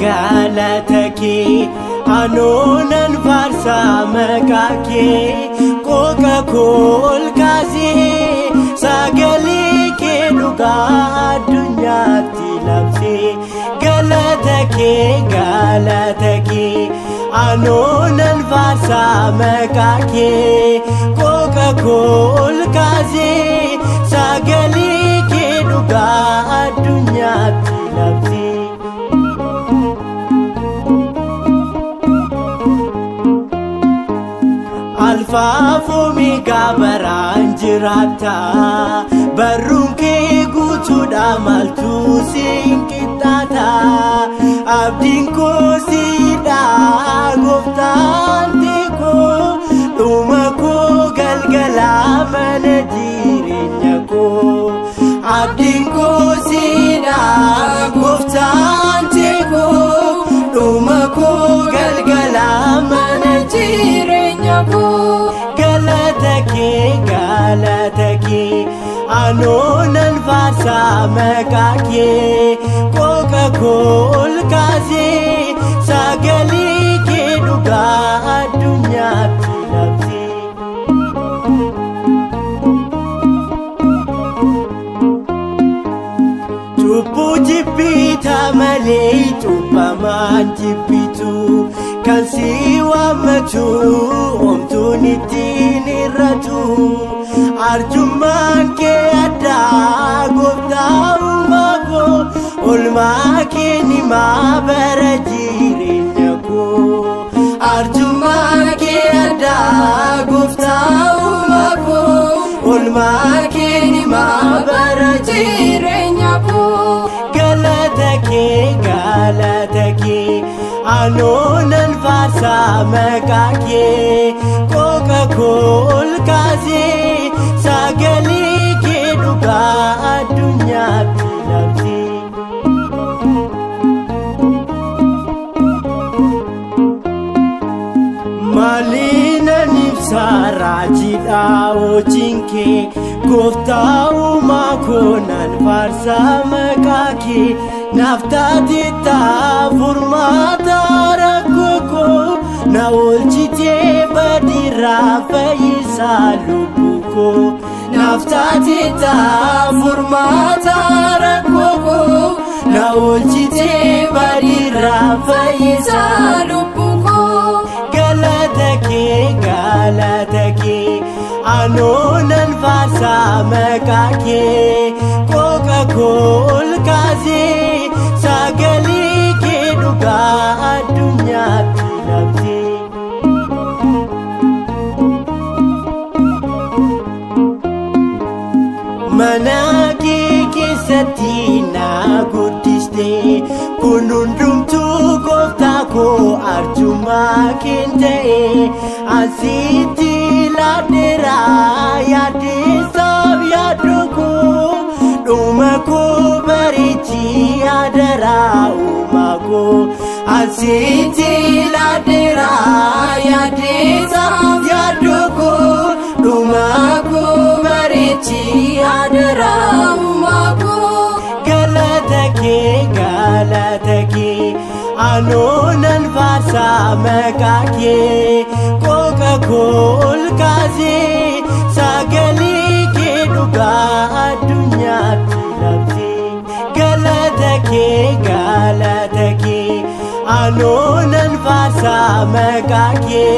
galatake anonan farsa makake qoqa kol kaze sagali ke duga dunyati labse galatake anonan farsa makake qoqa kol kaze sagali ke duga dunyati labse Alfa fumiga baranjirata barunke gutuda maltu sinkitata abdinko sida goftantiko umako galgala manajirinyako abdinko sida goftantiko umako galgala manajirinyako galatake anonan farsa makake qoqa kol kaze sagali ke duga dunyati labse Cupu jipita malay cupaman jipitu kan siwa matu omtu nitini ratu arjuman ke ada goptau mago ulma ke ni ma barajirinya ko arjuman ke ada goptau mago ulma ke ni ma barajirinya ko galatake anonan farsa makake qoqa kol kaze sagali ke duga dunyati labse malina nifsara jida ochinke goftau makonan farsa makake naftati ta furmata rakoko na olchite badira faisa lubuko naftati ta furmata rakoko na olchite badira faisa lubuko galatake anonan farsa makake qoqa kol kaze sagali ke duga dunyati labse manaki kesati na guddiste kunundumtu goftako arjuma kente asiti ladera yade sab yaduko umako barichi adara umako asiti ladera yade sab yaduko umako barichi adara umako galatake anonan farsa makake qoqa kol kaze sagali ke duga dunyati labse galatake anonan farsa makake